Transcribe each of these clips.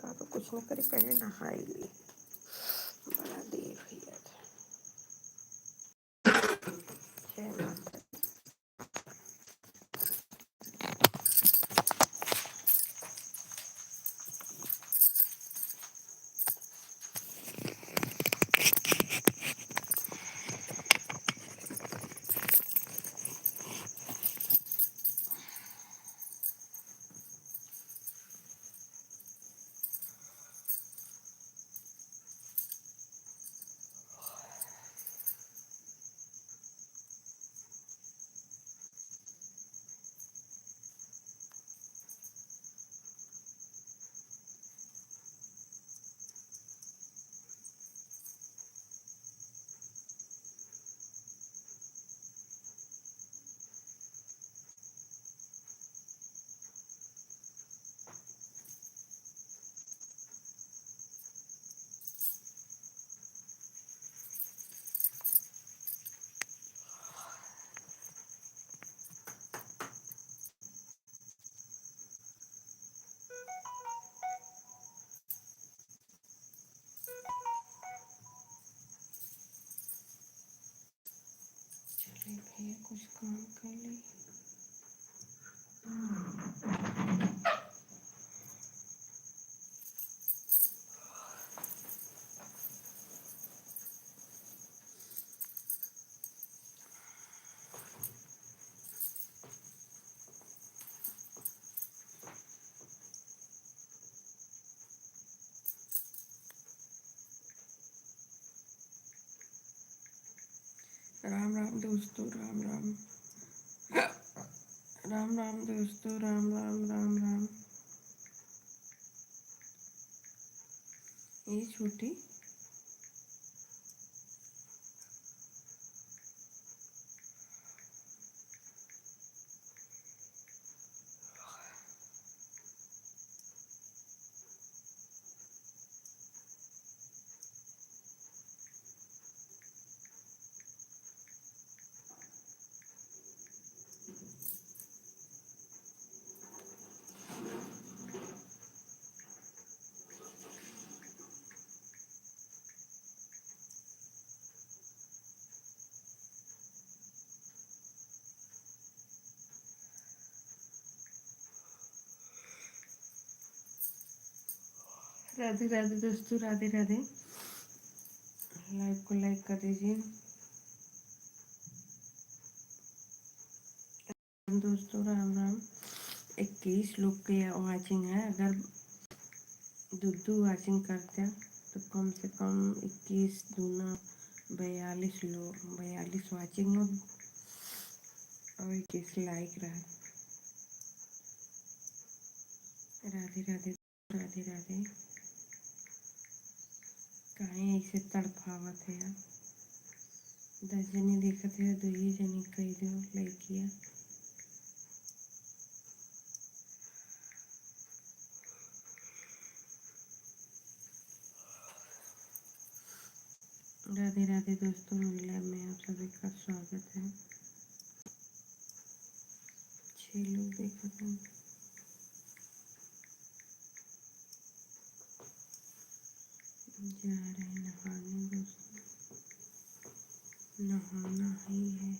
का तो कुछ न करे पहले नहाई ली, बड़ा देर हुई है। जय माता। चलिए भैया कुछ काम कर ले। राम राम दोस्तों, राम राम। राम राम दोस्तों, राम राम राम राम। ये छोटी राधे राधे दोस्तों, राधे राधे। लाइव को लाइक कर दीजिए दोस्तों, राम राम। 21 लोग की वाचिंग है। अगर दूधू वाचिंग करते हैं तो कम से कम 21 दूना 42 लोग, 42 वाचिंग हो और 21 लाइक रहे। राधे राधे, राधे राधे। कहीं ऐसे तड़फावत है यार। 10 जने देखते हैं, 2 ही जने कही दो लाइक किया। राधे राधे दोस्तों, मिला में आप सभी का स्वागत है। 6 लोग देखते हैं। जा रहे हैं नहाने दोस्तों, नहाना ही है।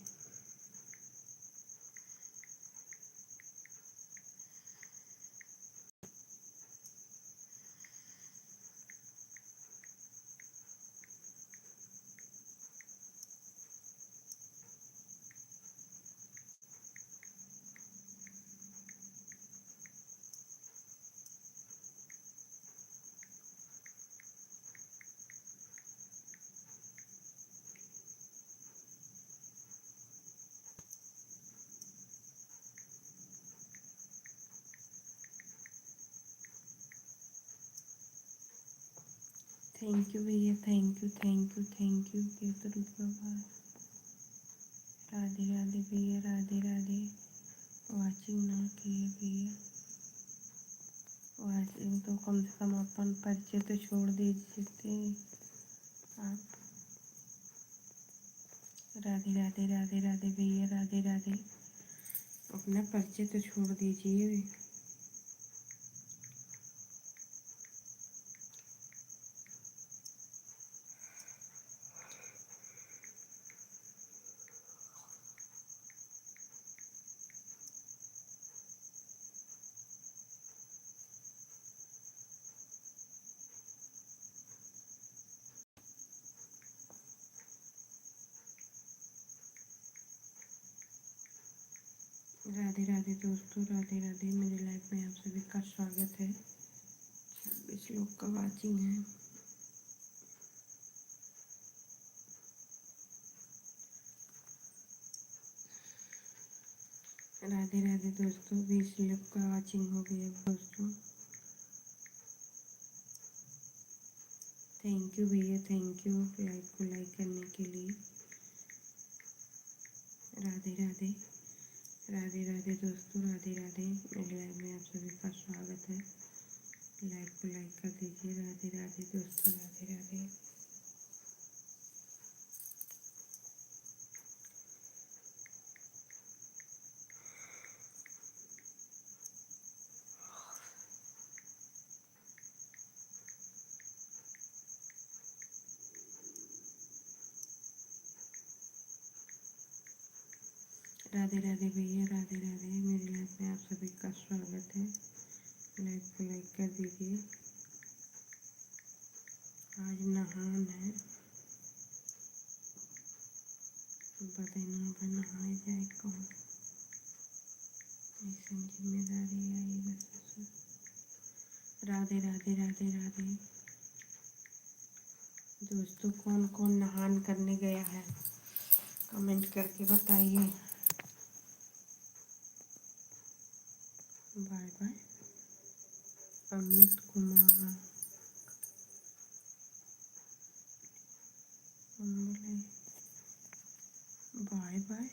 थैंक यू भैया, thank you thank you thank you कीर्तन प्रभा। राधे राधे भैया, राधे राधे। वाचिंग ना किए भैया, वाचिंग तो कम से कम अपन परिचय तो छोड़ दीजिए आप। राधे राधे, राधे राधे भैया, राधे राधे। अपना परिचय तो छोड़ दीजिए। राधे राधे दोस्तों, राधे राधे। मेरी लाइफ में आप सभी का स्वागत है। 26 लोग का वाचिंग है। राधे राधे दोस्तों, 20 लोग का वाचिंग हो गया दोस्तों। थैंक यू भैया, थैंक यू लाइक को लाइक करने के लिए। राधे राधे, राधे राधे दोस्तों, राधे राधे। मेरी लाइफ में आप सभी का स्वागत है। लाइक को लाइक कर दीजिए। राधे राधे दोस्तों, राधे राधे। राधे राधे भैया, राधे राधे। मेरी लाइफ में आप सभी का स्वागत है। लाइक को लाइक कर दीजिए। आज नहान है, बदना बनाए जाए कौन, ऐसी जिम्मेदारी आई बस। राधे राधे, राधे राधे दोस्तों। कौन कौन नहान करने गया है कमेंट करके बताइए। Bye bye Amit Kumar. Bye bye.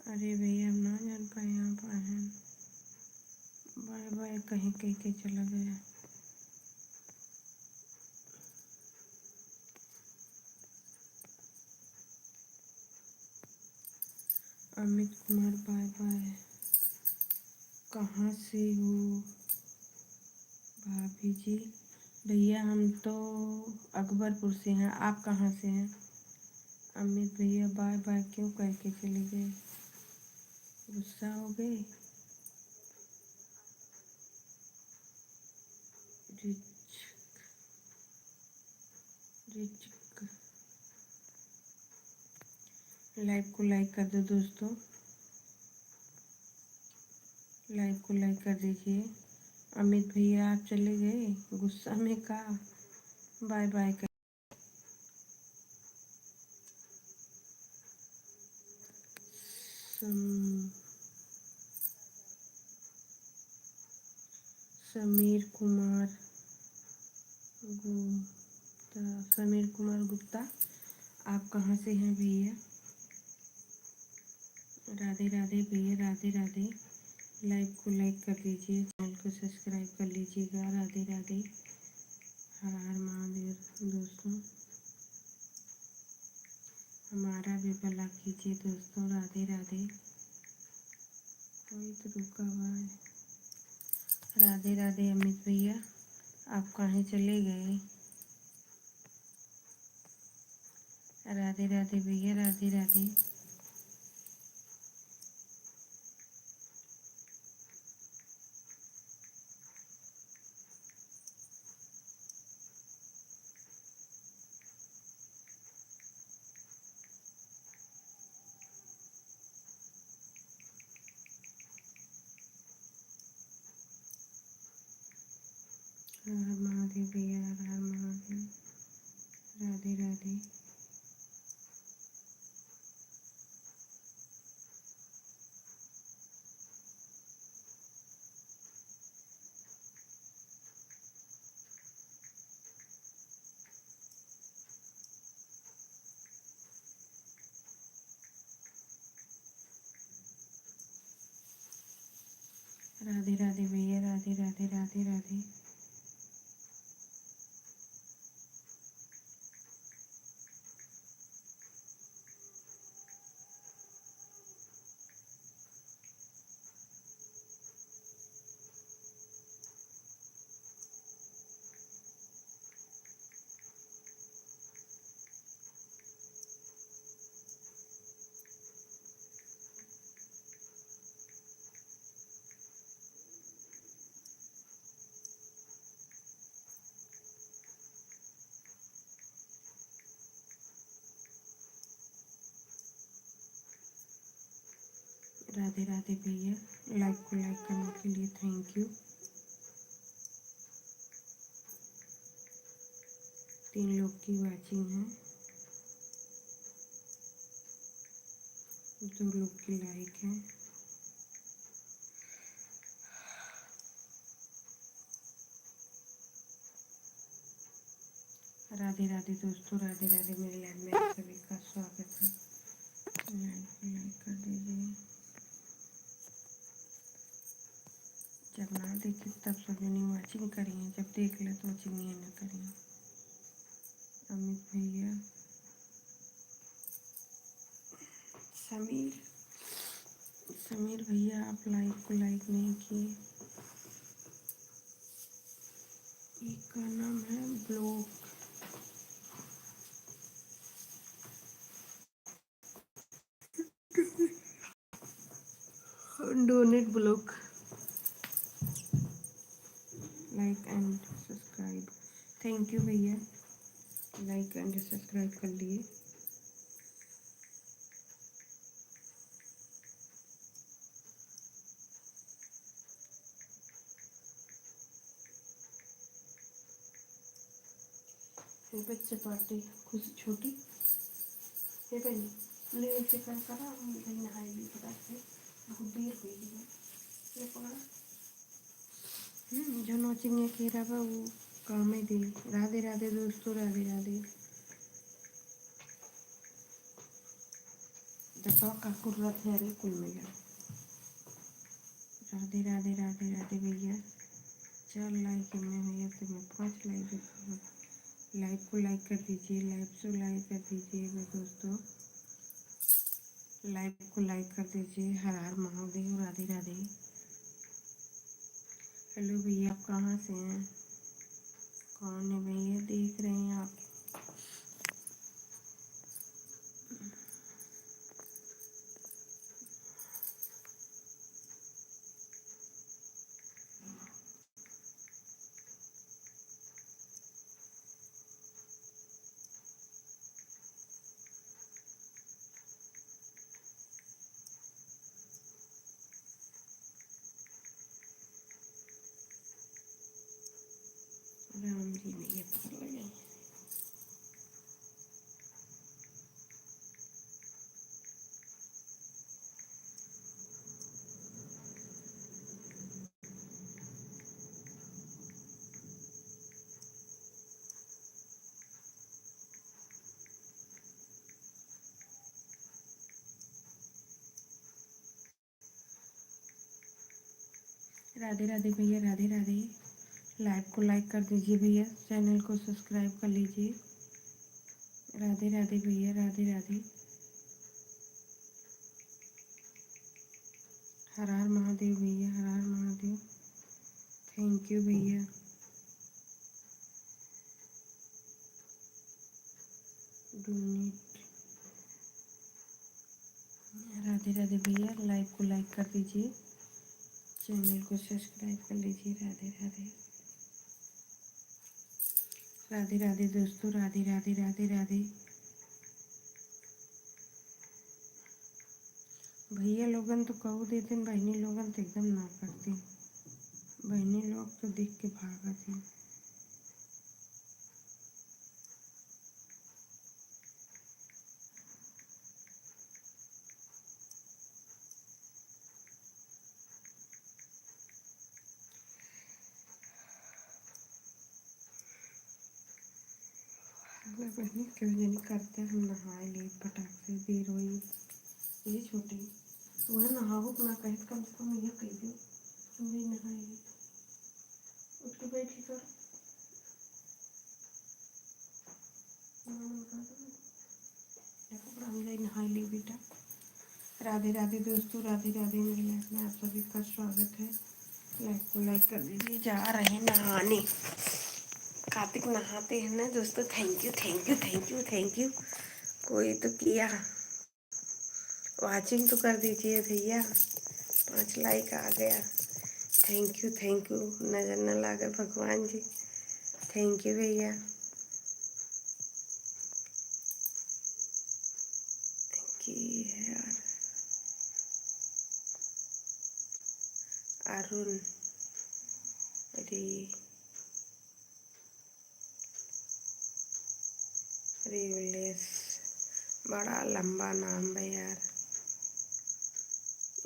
अरे भैया हम ना जान पाए आप आए हैं। बाय बाय कहीं कहीं के चला गया। Amit Kumar bye bye. कहाँ से हो भाभी जी? भैया हम तो अकबरपुर से हैं, आप कहाँ से हैं? अमित भैया बाय बाय क्यों कह के चले गए? गुस्सा हो गए? रिच रिच लाइक को लाइक कर दो दोस्तों। लाइक को लाइक कर दीजिए। अमित भैया आप चले गए गुस्सा में का? बाय बाय कर। सम, समीर कुमार गुप्ता। समीर कुमार गुप्ता आप कहाँ से हैं भैया? राधे राधे भैया, राधे राधे। लाइक को लाइक कर लीजिए, चैनल को सब्सक्राइब कर लीजिएगा। राधे राधे, हर हर महादेव दोस्तों। हमारा भी भला कीजिए दोस्तों। राधे राधे। कोई तो रुका हुआ है। राधे राधे अमित भैया आप कहाँ चले गए? राधे राधे भैया, राधे राधे। हर हर महादेव भैया, हर हर महादेव। राधे राधे। राधे राधे भैया, राधे राधे, राधे राधे। राधे राधे भैया, लाइक को लाइक करने के लिए थैंक यू। 3 लोग की वाचिंग है, 2 लोग की लाइक है। राधे राधे दोस्तों, राधे राधे। मेरे लाइव में आप सभी का स्वागत है। लाइक को लाइक कर दीजिए। जब ना देखे तब सभी ने वाचिंग करी है, जब देख ले तो वाचिंग नहीं ना करी। अमित भैया, समीर भैया, आप लाइक को लाइक नहीं किए। एक का नाम है blog, donate blog. Like and subscribe, thank you भैया, लाइक एंड सब्सक्राइब कर लिए। बच्चे पार्टी खुश छोटी ये बनी ले चिकन करा नहीं नहाई भी पता से बहुत देर हुई है ये पकड़ा जो नोचिंग की रहा वो काम ही दे। राधे राधे दोस्तों, राधे राधे। देखो काकुर रथ है रे कुल मिला। राधे राधे राधे राधे भैया, 4 लाइक में भैया तुम्हें 5 लाइक। लाइव को लाइक कर दीजिए, लाइव को लाइक कर दीजिए दोस्तों, लाइव को लाइक कर दीजिए। हर हर महादेव, राधे राधे। हेलो भैया, आप कहाँ से हैं? कौन है भैया? देख रहे हैं आप? राम जी ने ये पकड़ लगाई। राधे राधे भैया, राधे राधे। लाइव को लाइक कर दीजिए भैया, चैनल को सब्सक्राइब कर लीजिए। राधे राधे भैया, राधे राधे। हर हर महादेव भैया, हर हर महादेव। थैंक यू भैया। डोनेट। राधे राधे भैया, लाइव को लाइक कर दीजिए, चैनल को सब्सक्राइब कर लीजिए। राधे राधे, राधे राधे दोस्तों, राधे राधे राधे राधे। भैया लोगन तो कहो देते, बहनी लोगन तो एकदम ना करते। बहनी लोग तो देख के भागत हैं। बहनी क्यों नहीं करते, हम नहाए ले पटाख से देर हुई। ये छोटे वह नहाओ ना कहे कम से कम ये कह दो तुम भी नहाएगी। उठ के बैठी कर नहा ली बेटा। राधे राधे दोस्तों, राधे राधे। मेरे लाइफ में आप सभी का स्वागत है। लाइक को लाइक कर दीजिए। जा रहे हैं नहाने, कार्तिक नहाते हैं ना दोस्तों। Thank you thank you thank you thank you. कोई तो किया, वाचिंग तो कर दीजिए भैया। 5 लाइक आ गया। Thank you. नजर न लागे भगवान जी। थैंक यू भैया। की है यार, अरुण री रिवलेस, बड़ा लंबा नाम है यार।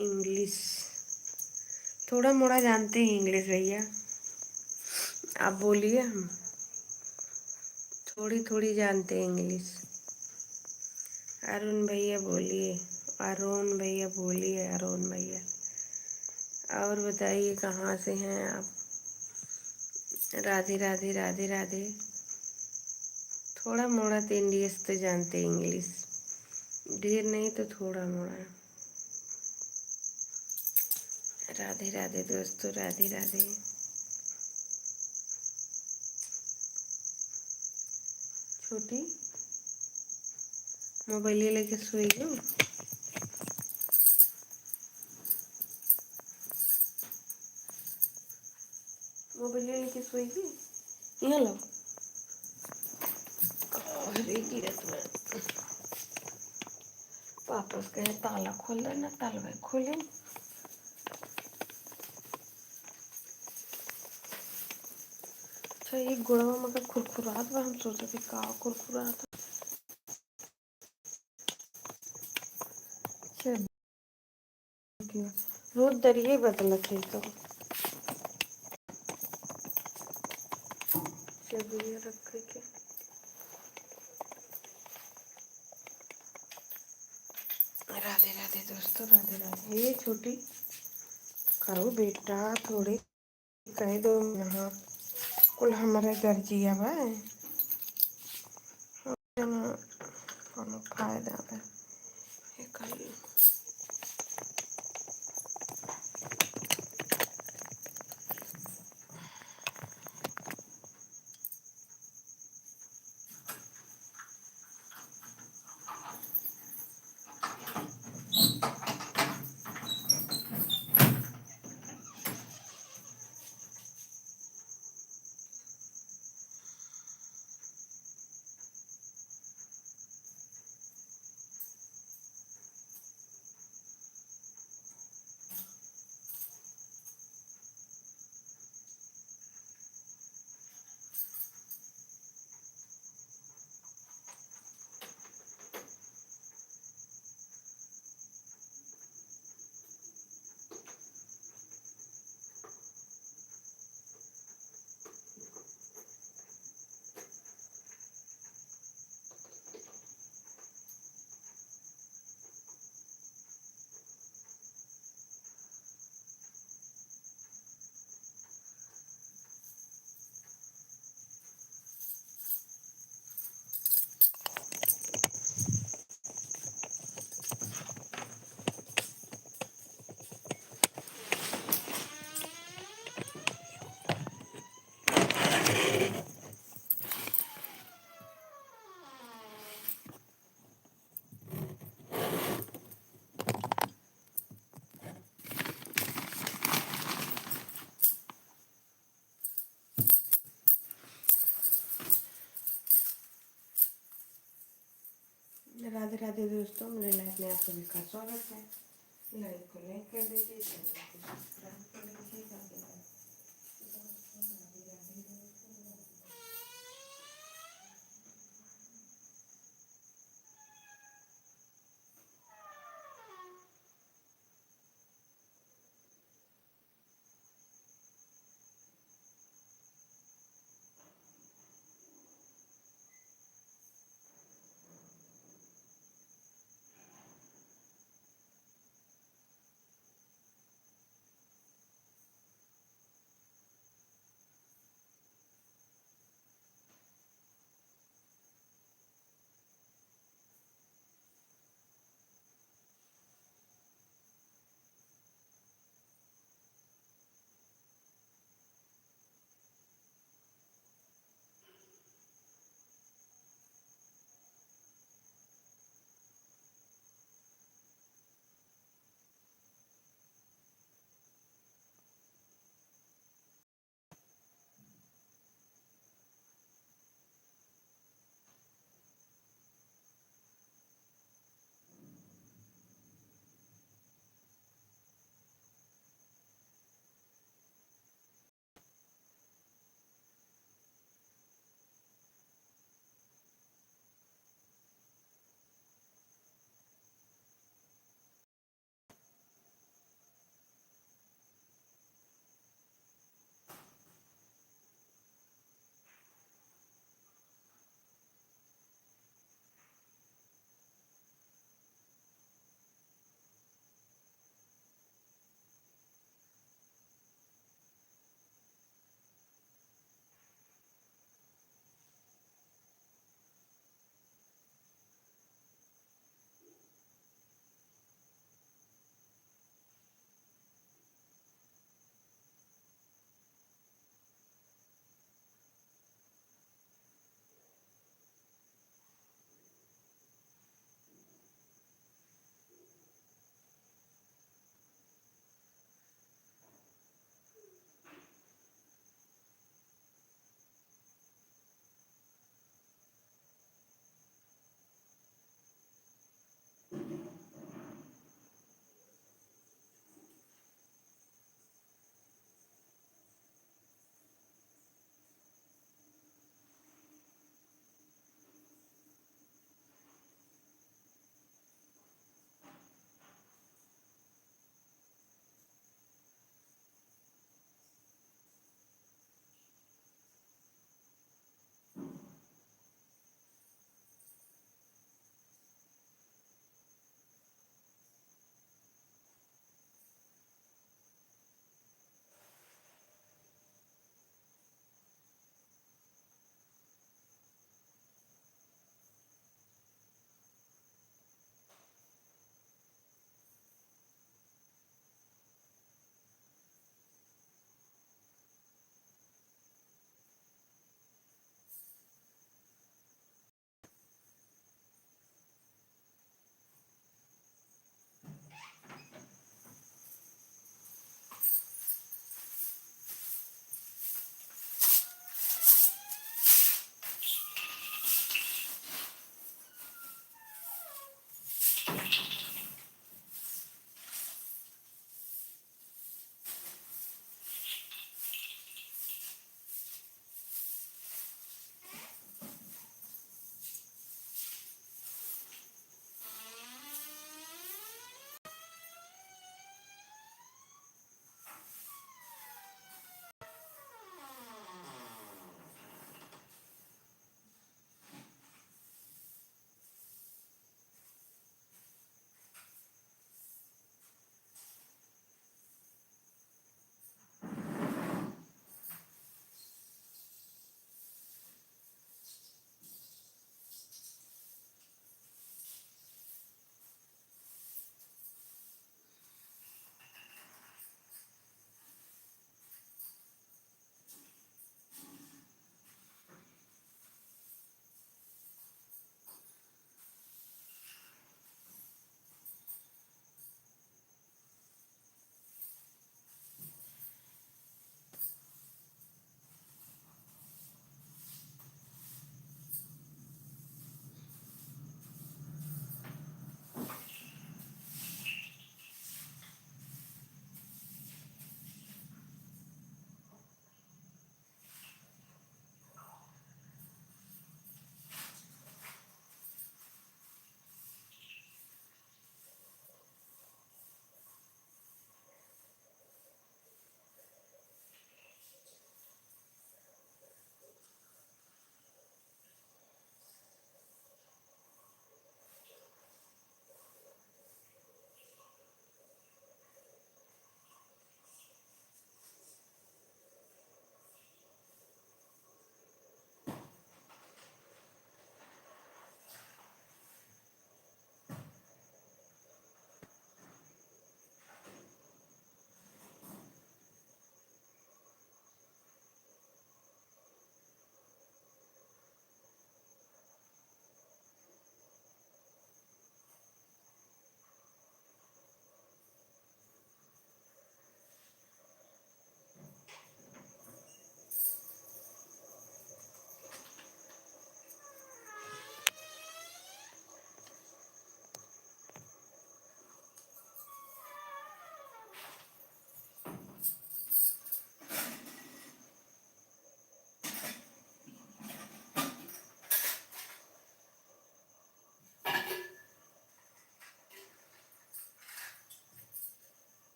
इंग्लिश थोड़ा मोड़ा जानते हैं इंग्लिश भैया, आप बोलिए। हम थोड़ी थोड़ी जानते हैं इंग्लिश। अरुण भैया बोलिए, अरुण भैया बोलिए, अरुण भैया। और बताइए कहाँ से हैं आप? राधे राधे राधे राधे। थोड़ा मोड़ा तो इंग्लिश तो जानते हैं इंग्लिश, ढेर नहीं तो थोड़ा मोड़ा। राधे राधे दोस्तों, राधे राधे। छोटी मोबाइल लेके सोई हो? मोबाइल लेके सोई थी? यहाँ लो। अरे गिरत में वापस कहे ताला खोल देना, ताला खोले। अच्छा ये गुड़वा मगर खुरखुरात बा, हम सोचे थे का खुरखुरात। रोज दरिये बदलत है तो चलिए रख के। राधे राधे दोस्तों, राधे राधे। ये छोटी करो बेटा, थोड़े कह दो यहाँ कुल हमारे गर्जिया बा कोनो फायदा बा ये कल। राधे राधे दोस्तों, मेरे लाइफ में आप सभी का स्वागत है। लाइक को लाइक कर दीजिए, चैनल को सब्सक्राइब कर लीजिए। राधे राधे।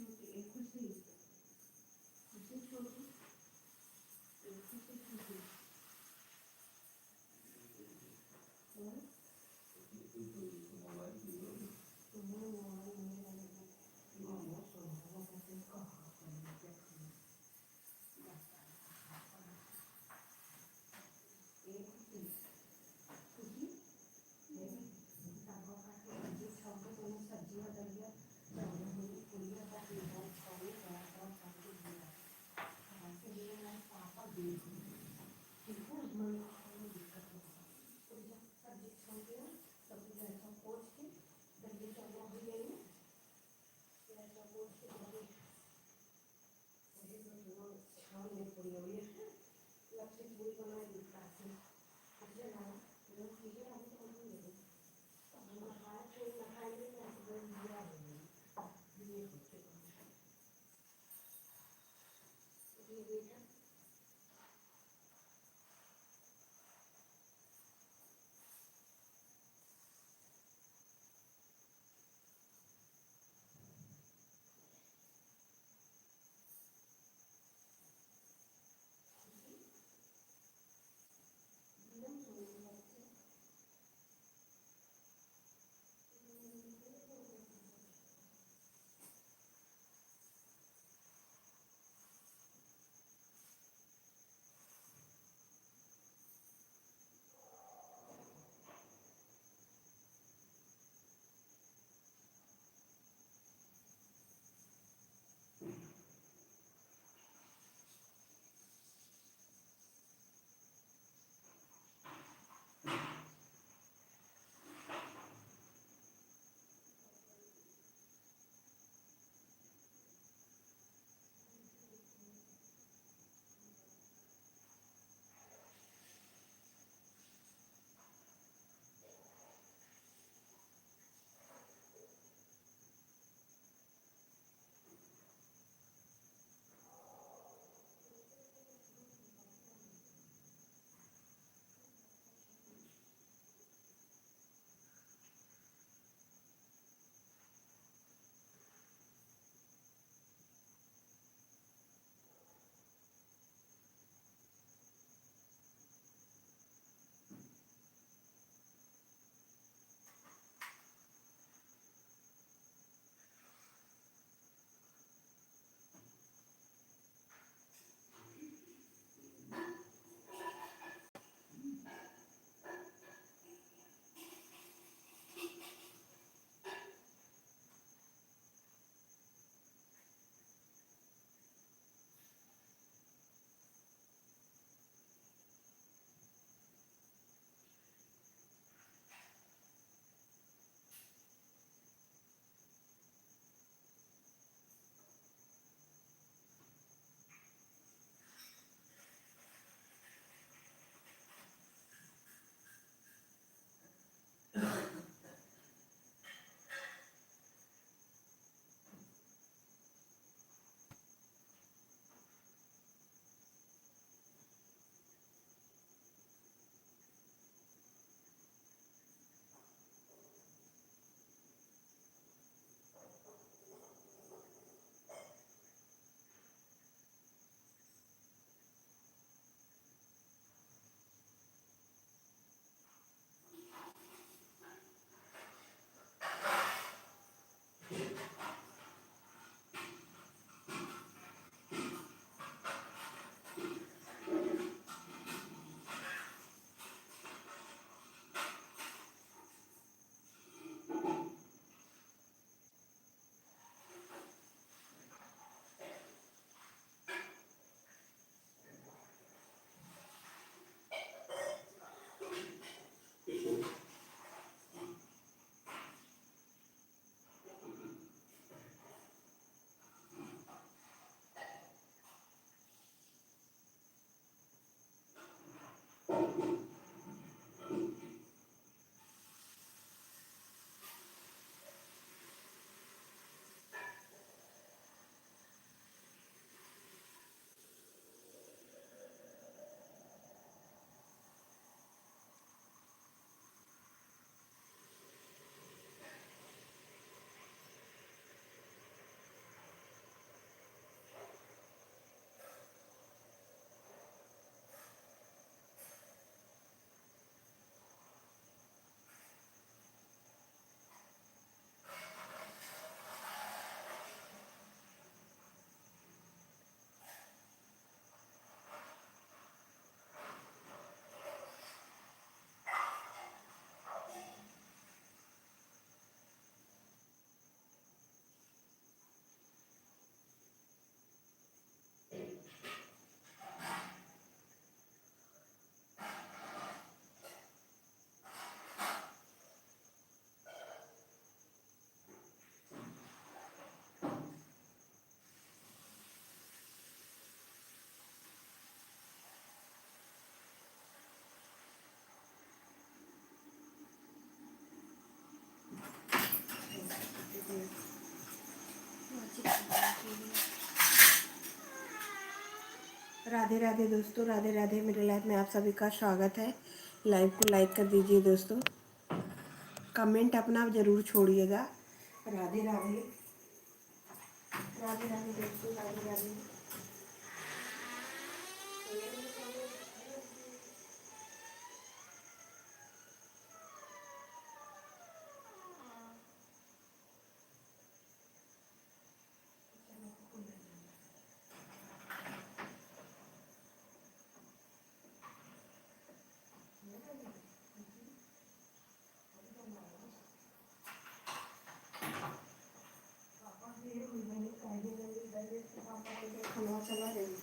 छोटी एक खुशी खुशी छोटी एक खुशी खुशी राधे राधे दोस्तों, राधे राधे। मेरे लाइफ में आप सभी का स्वागत है। लाइव को लाइक कर दीजिए दोस्तों, कमेंट अपना ज़रूर छोड़िएगा। राधे राधे, राधे राधे दोस्तों, राधे राधे। चला रही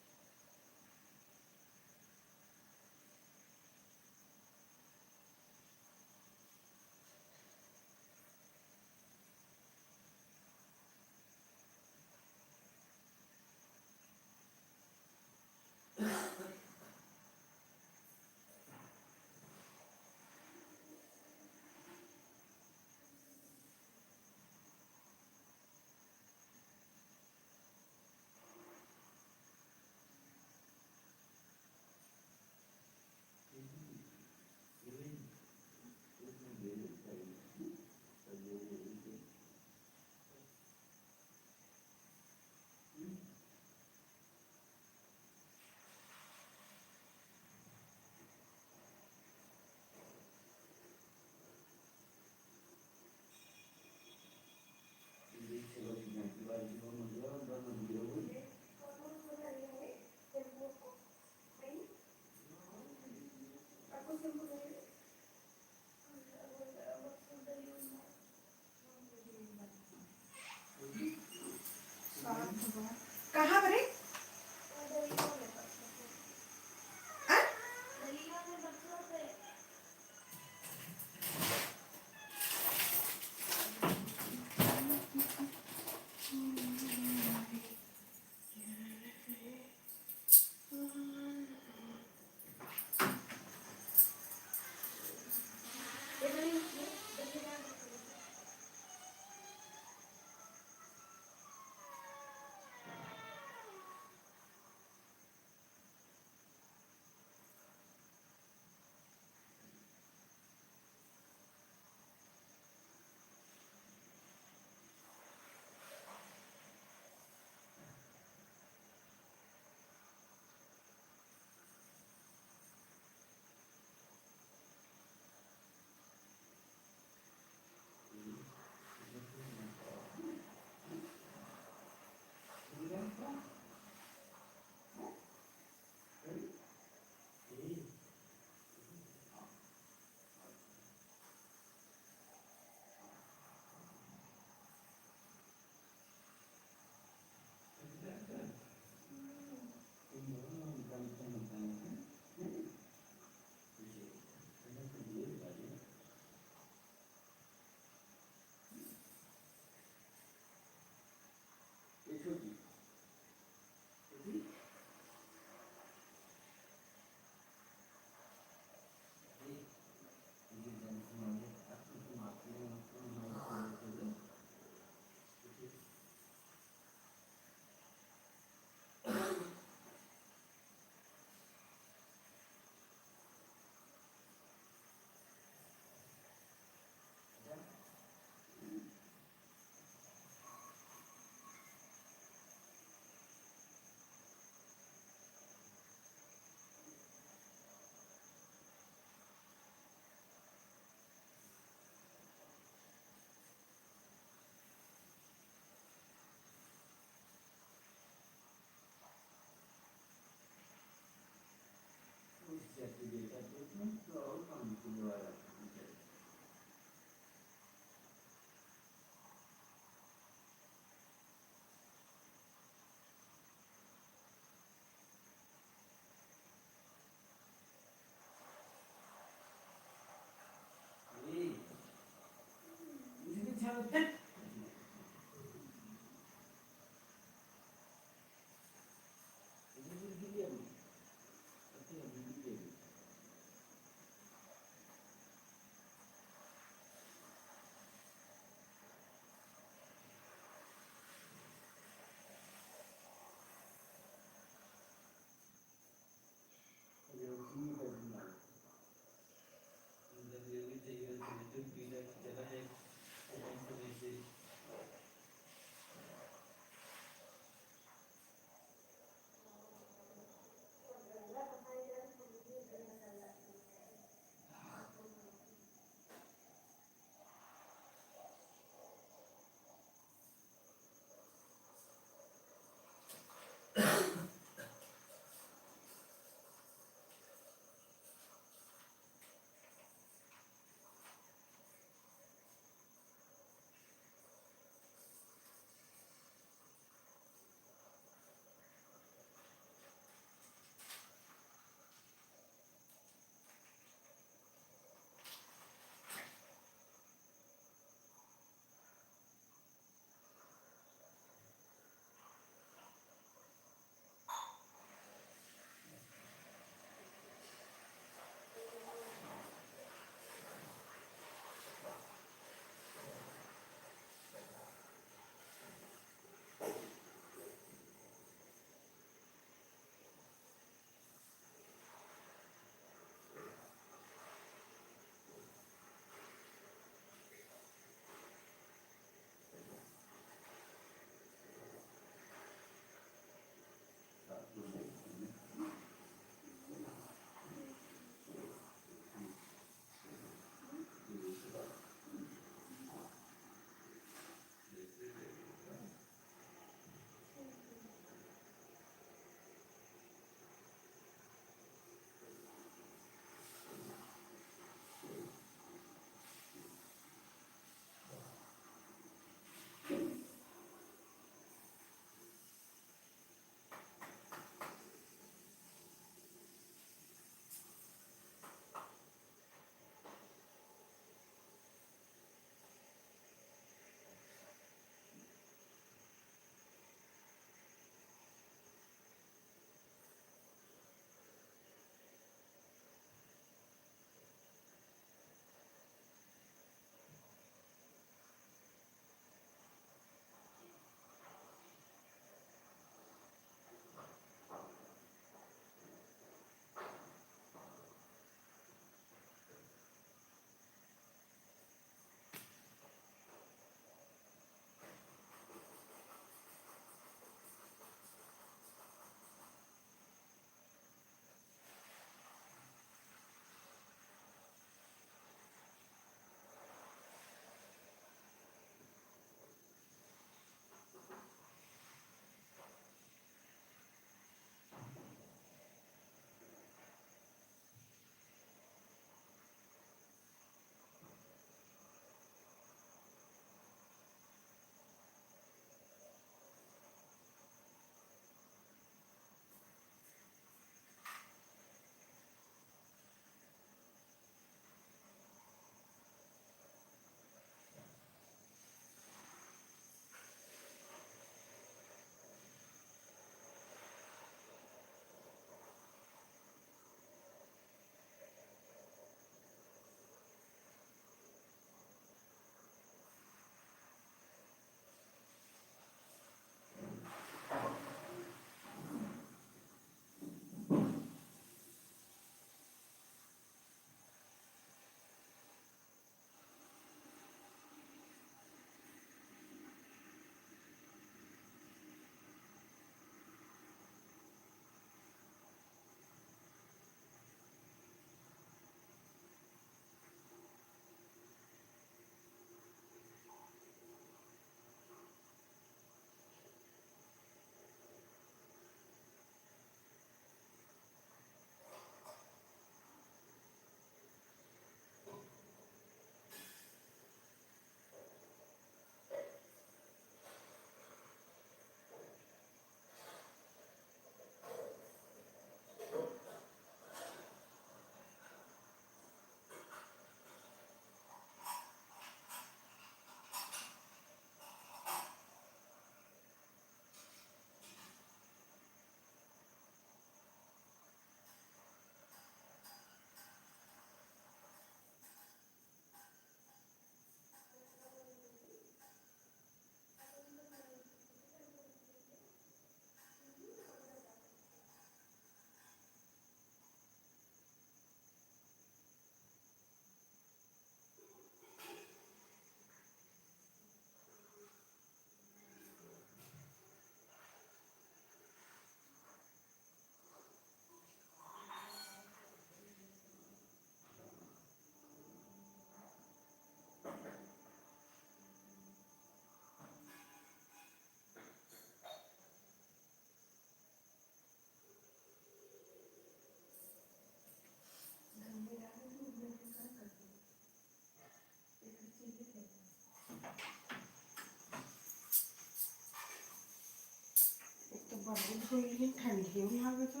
बहुत कोई ठंडी भी आ गई तो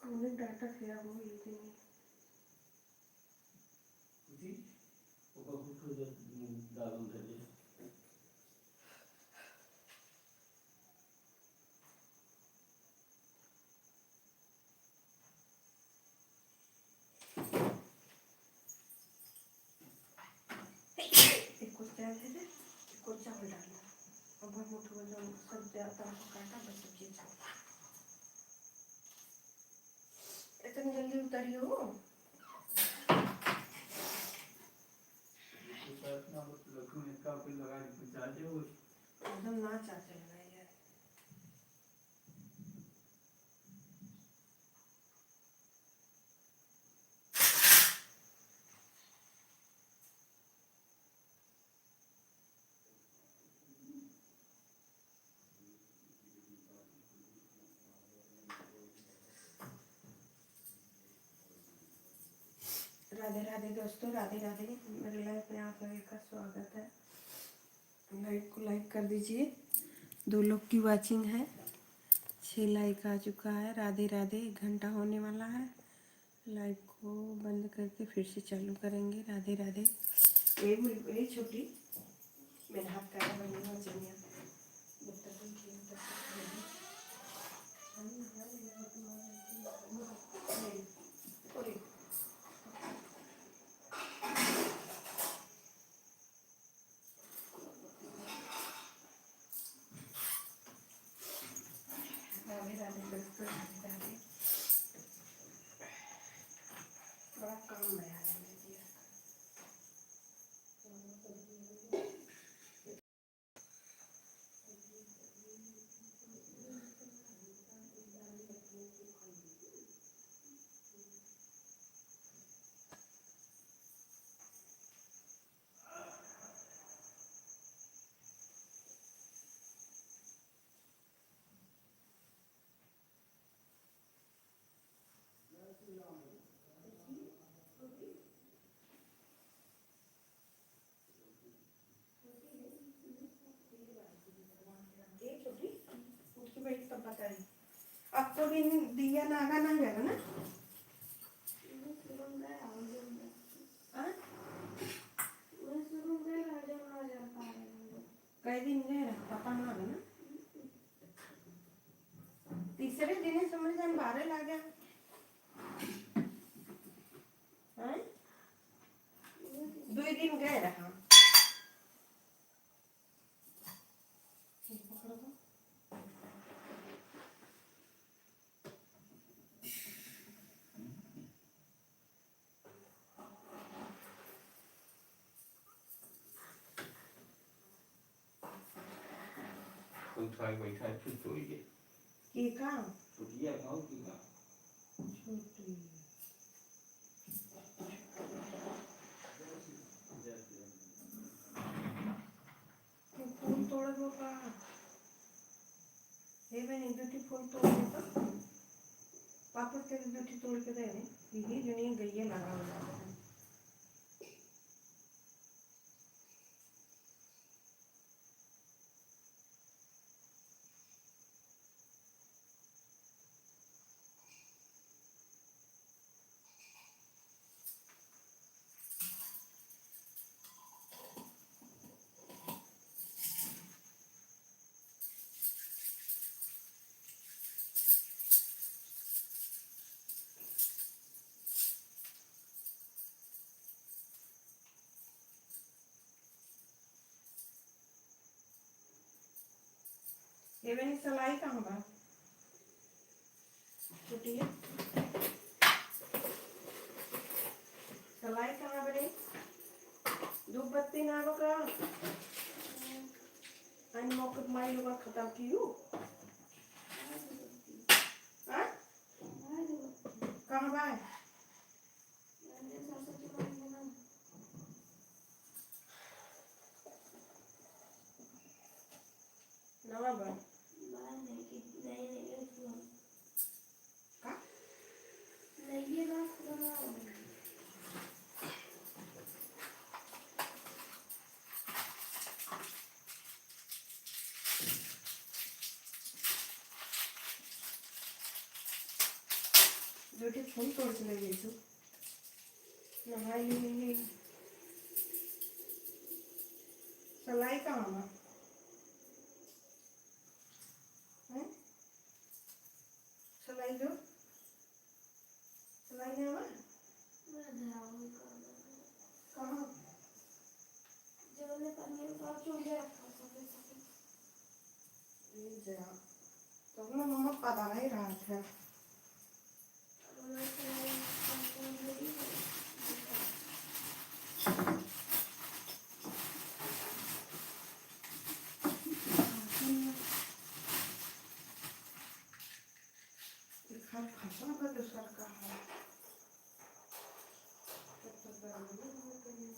हमने डाटा किया वो ये नहीं जी वो बहुत हो जाता दादू धरे एक कुछ तेल दे दे कुछ चावल डालना और बहुत मोटा वाला सब ज्यादा काटा बस सब्जी इतनी जल्दी उतरी हो एकदम ना चाहते लगाई यार राधे राधे दोस्तों राधे राधे मेरे लाइफ में आप लोगों का स्वागत है लाइक को लाइक कर दीजिए 2 लोग की वाचिंग है 6 लाइक आ चुका है राधे राधे 1 घंटा होने वाला है लाइव को बंद करके फिर से चालू करेंगे राधे राधे ये छोटी मेरे हाथ का बनी हो चलिए राधे राधे दोस्तों राधे राधे बड़ा काम है यार अब तो भी दिया नागा ना जाएगा ना कई दिन गए पापा ना आवे ना तीसरे दिन समझ जाए 12 ला गया हैं 2 दिन गए रहा con trai quay trai chút tuổi vậy की का chút gì không gì cả छोटी फूल तोड़ दो का ये मैंने ब्यूटीफुल तोड़ दिया पापा तेरे ब्यूटी तोड़ के दे रहे ये जो नहीं गई है लगा हुआ है ये मैंने सलाई कहाँ बा छोटी है सलाई कहाँ बने धूप बत्ती ना बका आणि मौके माई लोग खत्म की हूँ हाँ कहाँ बाय नवा बाय का बेटे फोन तोड़ के लगे तू नहाई सलाई कहाँ बा हैं सलाई दो सलाई नहीं बा कहाँ ये जरा तो अपना मम्मा पता नहीं रहा था घर फंसा का दूसरा का है तो बराबर हो गई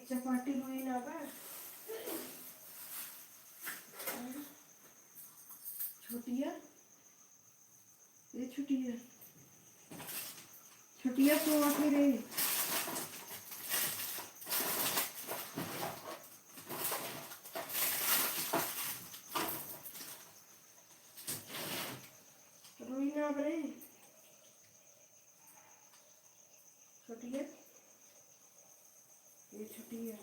एक चपाटी हुई ना बा छुटिया ये छुटिया छुटिया क्यों आती रही रुई ना बरे छुटिया ये छुटिया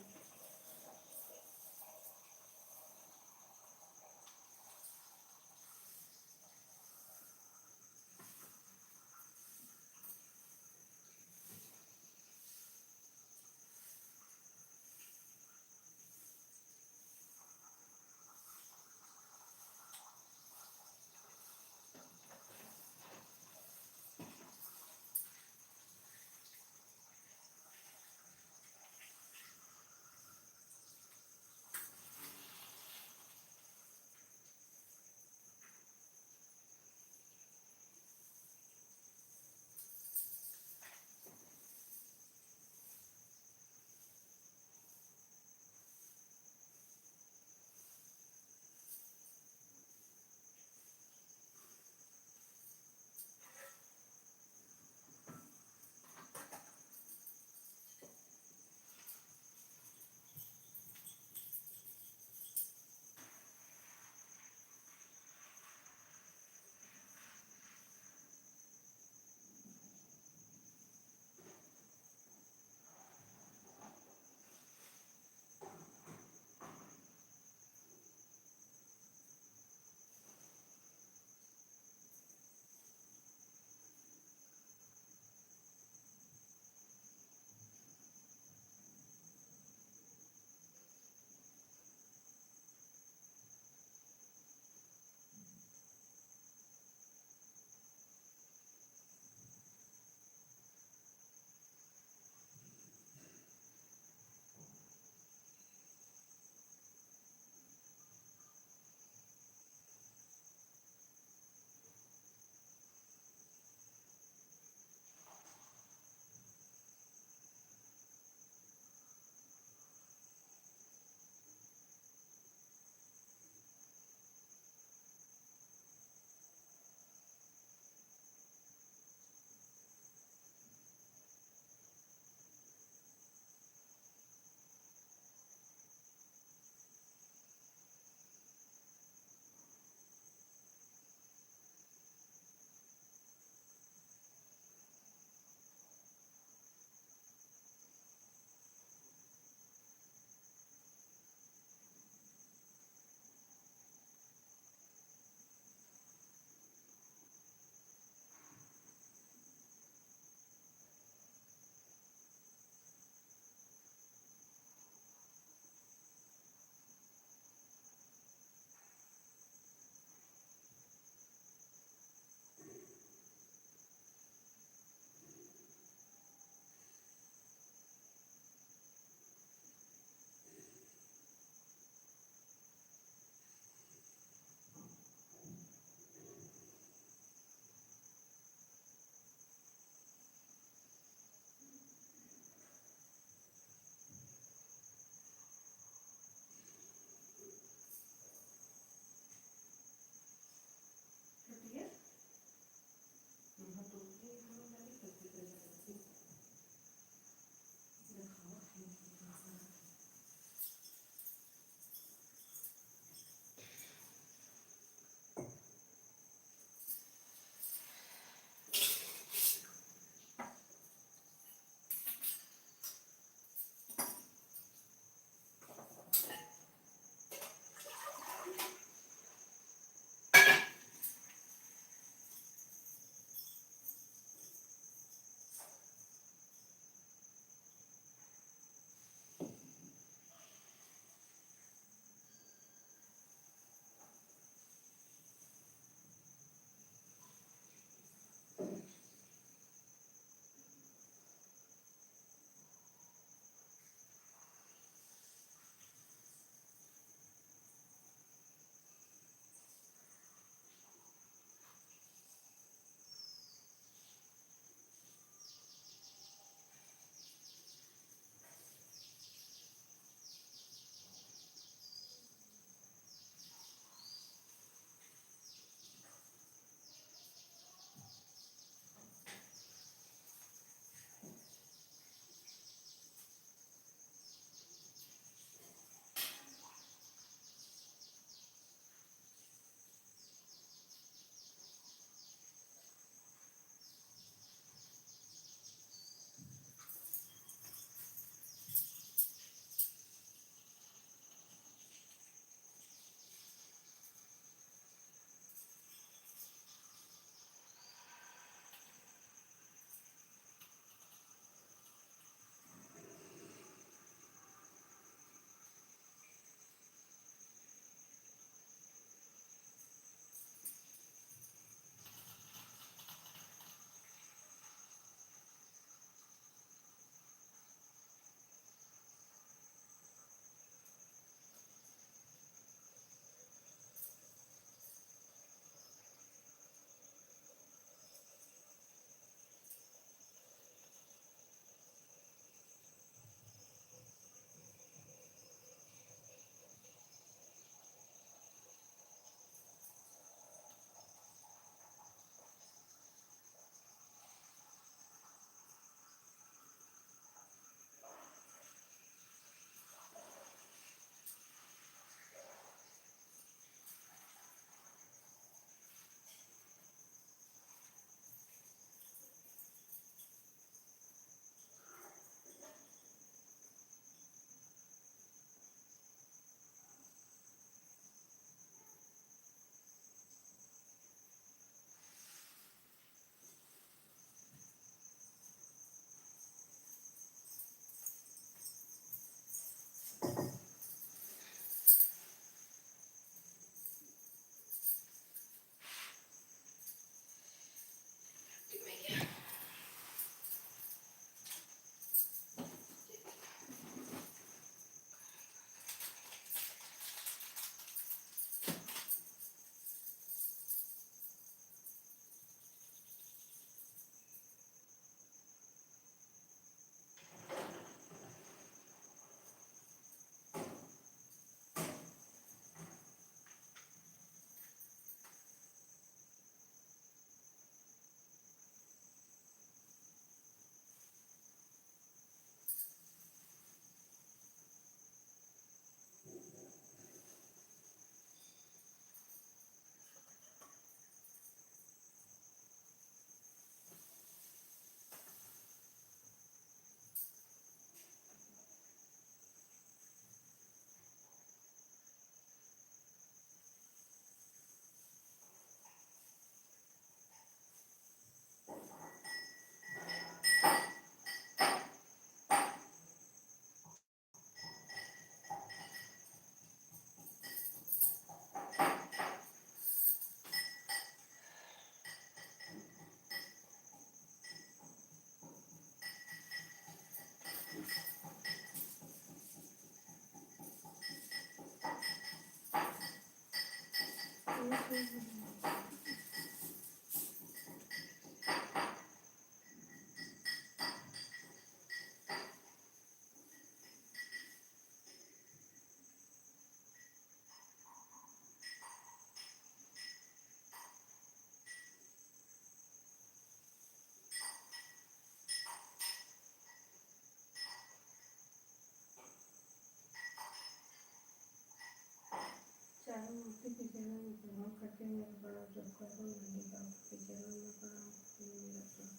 चाहे मूर्ति के चरण में प्रणाम करते हुए मेरा प्रणाम सब करो। नंदी बाबा के चरण में प्रणाम करते हुए मेरा प्रणाम।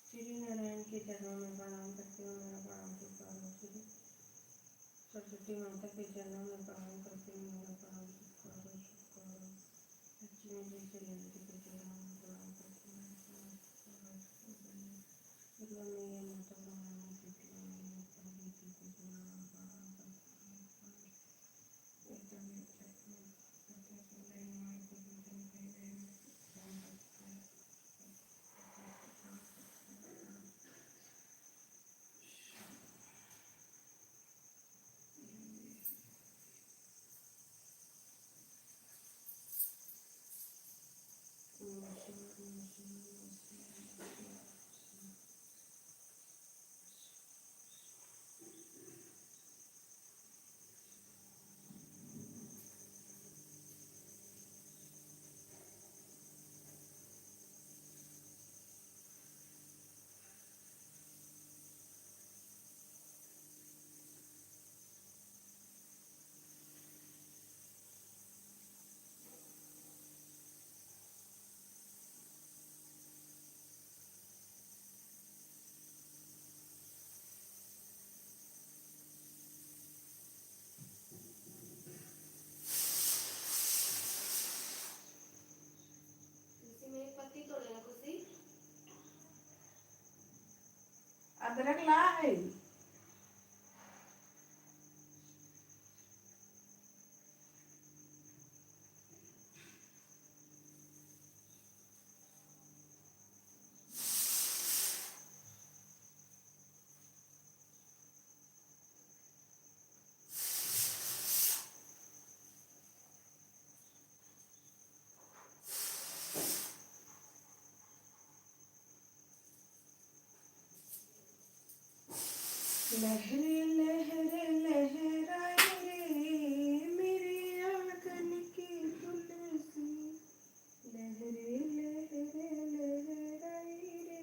श्री नारायण के चरणों में प्रणाम करते हुए मेरा प्रणाम सब करो। श्री सरस्वती माता के चरणों में प्रणाम करते हुए मेरा प्रणाम सब करो। लक्ष्मी जी से ललिता के चरणों में प्रणाम करते हुए मेरा प्रणाम सब करो। दुर्गा मैया माता महारानी के चरणों में प्रणाम करते हुए प्रणाम करते हुए एकदम अदरक ला है। लहरे लहरे लहराए रे मेरे आंगन की तुलसी। लहरे लहरे लहराए रे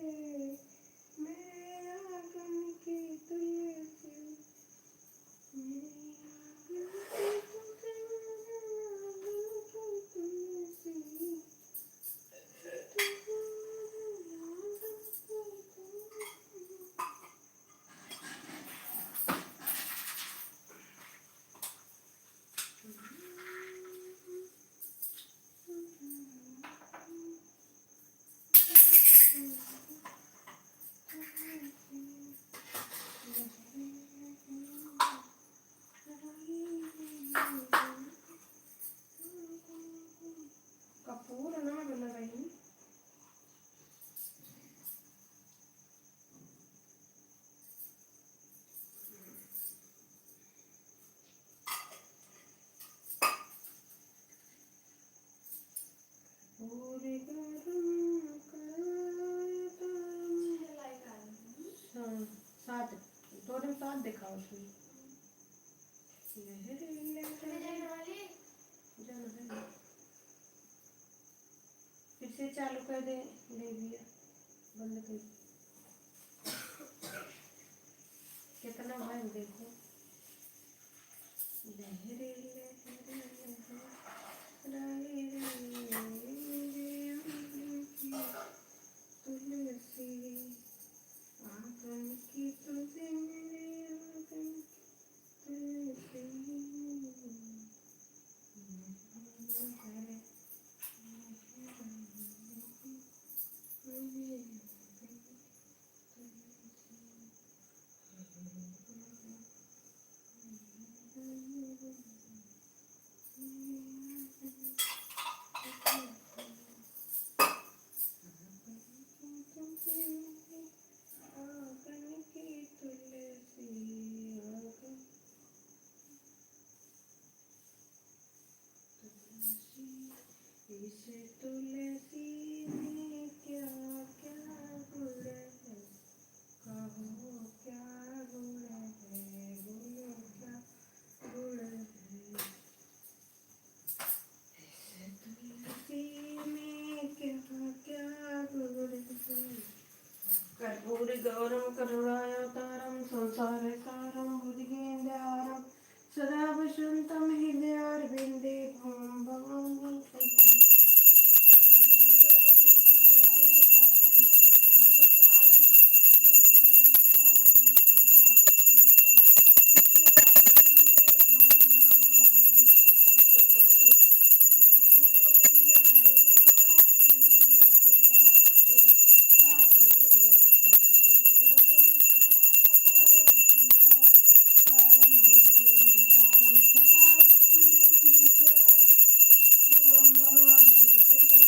मेरे आंगन की तुलसी। मेरे आंगन की तुलसी। कपूर ना बना रही। पूरे गरम हाँ सात दो दिन सात दिखाओ उसमें। लहरे लहरे जाना है। फिर से चालू कर दे ले दिया बंद कर। कितना है देखो। लहरे लहरे लहराए रे तुलसी। आंगन की तुलसी मेरे आंगन की तुलसी। कर्पूरगौरं करुणावतारं संसारसारं भुजगेन्द्रहारं सदा वसन्तं हृदयारविन्दे भवामि शरणं। कर्पूरगौरं करुणावतारं संसारसारं भुजगेन्द्रहारं सदा वसन्तं हृदयारविन्दे भवामि शरणं। श्रीकृष्ण गोविन्द हरे मुरारी नाथ नारायण वासुदेवा कर्पूरगौरं करुणावतारं संसारसारं भुजगेन्द्रहारं सदा वसन्तं हृदयारविन्दे भवामि शरणं।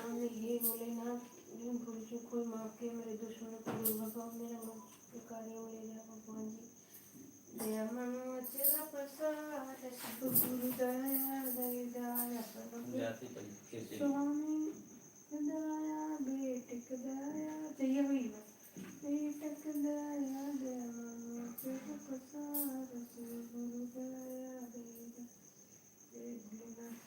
कर्पूरगौरं हे भोलेनाथ, जिन भूल चूक हुई माफ किए, मेरे दुश्मनों को दूर भगाओ, मेरा मन कार्यों में ले जाओ भगवान जी। दया मनो अचला प्रसाद सब गुरु दया दया दया जाते कैसे स्वामी दया बेटक दया चाहिए हुई बेटक दया दया मनो अचला प्रसाद सब गुरु दया दया जय भोलेनाथ।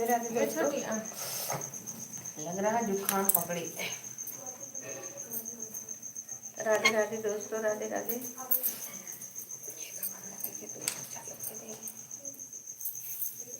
राधे राधे दोस्तों। लग रहा है जुकाम पकड़ी। राधे राधे दोस्तों, राधे राधे।